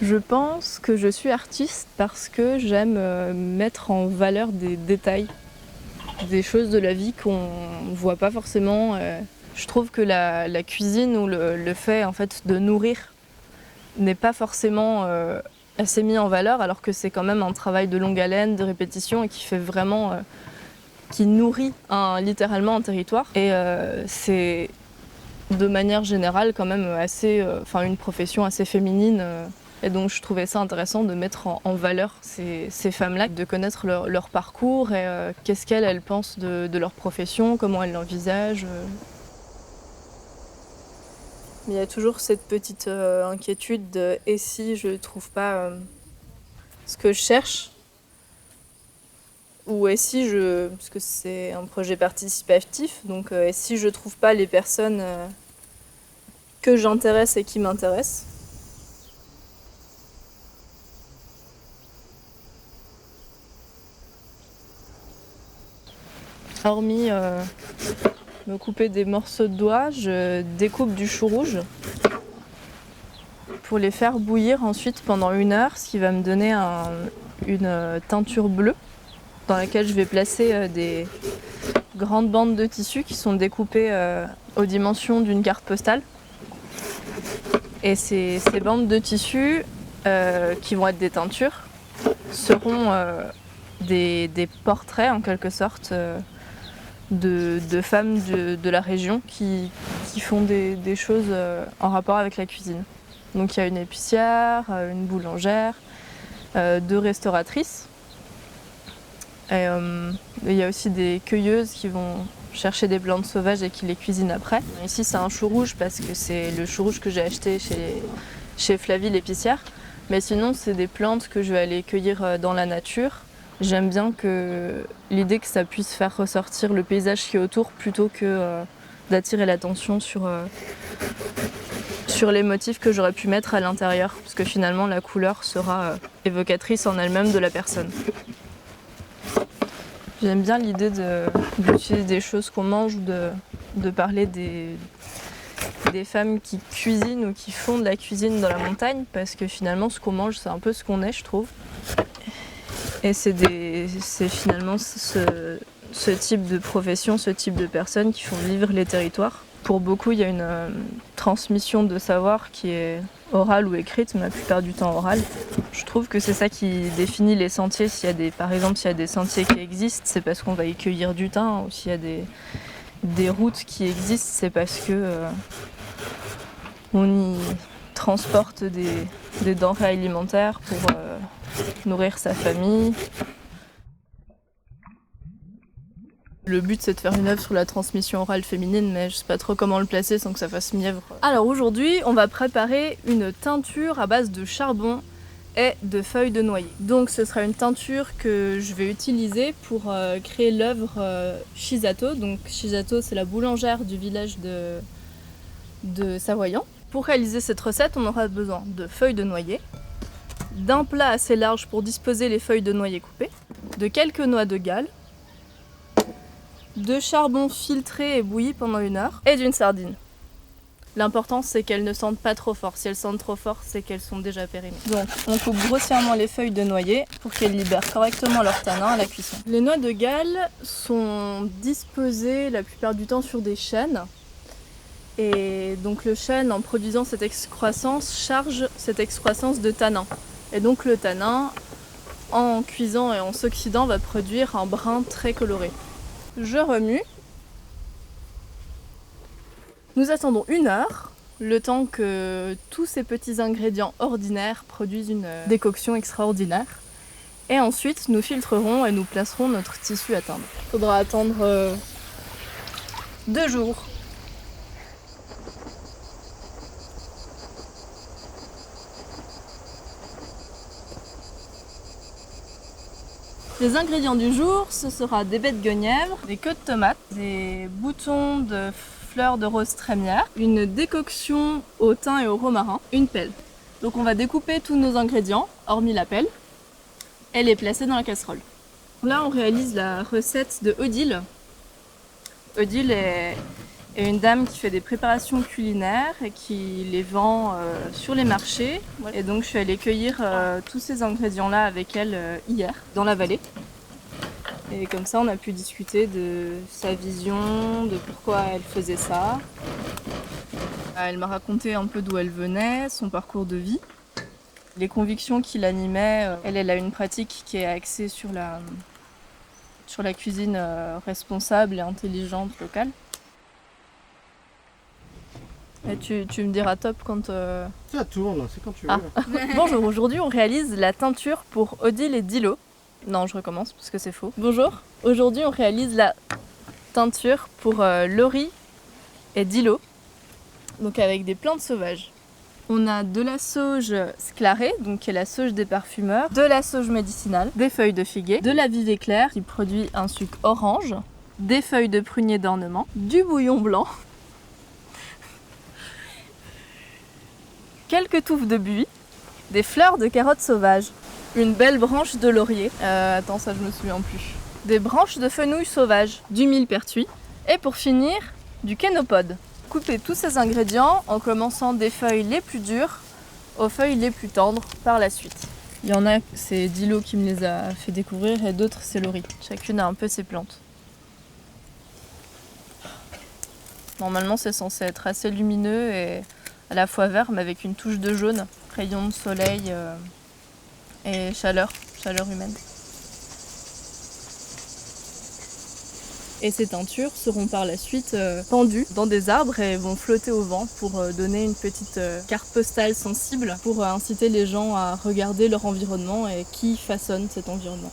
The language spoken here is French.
Je pense que je suis artiste parce que j'aime mettre en valeur des détails, des choses de la vie qu'on ne voit pas forcément. Je trouve que la cuisine ou le fait en fait, de nourrir n'est pas forcément assez mis en valeur, alors que c'est quand même un travail de longue haleine, de répétition et qui fait vraiment, qui nourrit littéralement un territoire. Et c'est de manière générale quand même assez, une profession assez féminine. Et donc je trouvais ça intéressant de mettre en valeur ces femmes-là, de connaître leur parcours et qu'est-ce qu'elles pensent de leur profession, comment elles l'envisagent. Mais il y a toujours cette petite inquiétude de « et si je ne trouve pas ce que je cherche ?» ou « et si je… » parce que c'est un projet participatif, donc « et si je ne trouve pas les personnes que j'intéresse et qui m'intéressent ?» Hormis me couper des morceaux de doigts, je découpe du chou rouge pour les faire bouillir ensuite pendant 1 heure, ce qui va me donner une teinture bleue dans laquelle je vais placer des grandes bandes de tissu qui sont découpées aux dimensions d'une carte postale. Et ces bandes de tissu, qui vont être des teintures, seront des portraits en quelque sorte de femmes de la région qui font des choses en rapport avec la cuisine. Donc il y a une épicière, une boulangère, 2 restauratrices. Et il y a aussi des cueilleuses qui vont chercher des plantes sauvages et qui les cuisinent après. Ici c'est un chou rouge parce que c'est le chou rouge que j'ai acheté chez Flavie l'épicière. Mais sinon c'est des plantes que je vais aller cueillir dans la nature. J'aime bien l'idée que ça puisse faire ressortir le paysage qui est autour plutôt que d'attirer l'attention sur les motifs que j'aurais pu mettre à l'intérieur. Parce que finalement la couleur sera évocatrice en elle-même de la personne. J'aime bien l'idée d'utiliser des choses qu'on mange ou de parler des femmes qui cuisinent ou qui font de la cuisine dans la montagne, parce que finalement ce qu'on mange c'est un peu ce qu'on est, je trouve. Et c'est finalement ce type de profession, ce type de personnes qui font vivre les territoires. Pour beaucoup, il y a une transmission de savoir qui est orale ou écrite, mais la plupart du temps orale. Je trouve que c'est ça qui définit les sentiers. Par exemple, s'il y a des sentiers qui existent, c'est parce qu'on va y cueillir du thym, ou s'il y a des routes qui existent, c'est parce que on y transporte des denrées alimentaires pour nourrir sa famille. Le but c'est de faire une œuvre sur la transmission orale féminine, mais je sais pas trop comment le placer sans que ça fasse mièvre. Alors aujourd'hui on va préparer une teinture à base de charbon et de feuilles de noyer. Donc ce sera une teinture que je vais utiliser pour créer l'œuvre Shisato. Donc Shisato c'est la boulangère du village de Savoyant. Pour réaliser cette recette on aura besoin de feuilles de noyer, d'un plat assez large pour disposer les feuilles de noyer coupées, de quelques noix de Galles, de charbon filtré et bouilli pendant 1 heure, et d'une sardine. L'important c'est qu'elles ne sentent pas trop fort. Si elles sentent trop fort, c'est qu'elles sont déjà périmées. Donc on coupe grossièrement les feuilles de noyer pour qu'elles libèrent correctement leur tanin à la cuisson. Les noix de Galles sont disposées la plupart du temps sur des chênes. Et donc le chêne, en produisant cette excroissance, charge cette excroissance de tanin. Et donc le tanin, en cuisant et en s'oxydant, va produire un brun très coloré. Je remue. Nous attendons 1 heure, le temps que tous ces petits ingrédients ordinaires produisent une décoction extraordinaire. Et ensuite, nous filtrerons et nous placerons notre tissu à teindre. Il faudra attendre 2 jours. Les ingrédients du jour, ce sera des baies de guenièvre, des queues de tomates, des boutons de fleurs de rose trémière, une décoction au thym et au romarin, une pelle. Donc on va découper tous nos ingrédients, hormis la pelle, et les placer dans la casserole. Là on réalise la recette de Odile. Odile est et une dame qui fait des préparations culinaires et qui les vend sur les marchés. Et donc je suis allée cueillir tous ces ingrédients-là avec elle hier, dans la vallée. Et comme ça, on a pu discuter de sa vision, de pourquoi elle faisait ça. Elle m'a raconté un peu d'où elle venait, son parcours de vie, les convictions qui l'animaient. Elle a une pratique qui est axée sur la cuisine responsable et intelligente locale. Et tu me diras top quand... Ça tourne, c'est quand tu veux. Bonjour, aujourd'hui on réalise la teinture pour Odile et Dilo. Non, je recommence parce que c'est faux. Bonjour, aujourd'hui on réalise la teinture pour Laurie et Dilo, donc avec des plantes sauvages. On a de la sauge sclarée, donc qui est la sauge des parfumeurs, de la sauge médicinale, des feuilles de figuier, de la vive éclair qui produit un sucre orange, des feuilles de prunier d'ornement, du bouillon blanc, quelques touffes de buis, des fleurs de carottes sauvages, une belle branche de laurier, attends ça je me souviens plus, des branches de fenouil sauvage, du millepertuis et pour finir du kénopode. Couper tous ces ingrédients en commençant des feuilles les plus dures aux feuilles les plus tendres par la suite. Il y en a, c'est Dilo qui me les a fait découvrir et d'autres c'est Laurie. Chacune a un peu ses plantes. Normalement c'est censé être assez lumineux et à la fois vert mais avec une touche de jaune, rayon de soleil et chaleur humaine. Et ces teintures seront par la suite pendues dans des arbres et vont flotter au vent pour donner une petite carte postale sensible pour inciter les gens à regarder leur environnement et qui façonne cet environnement.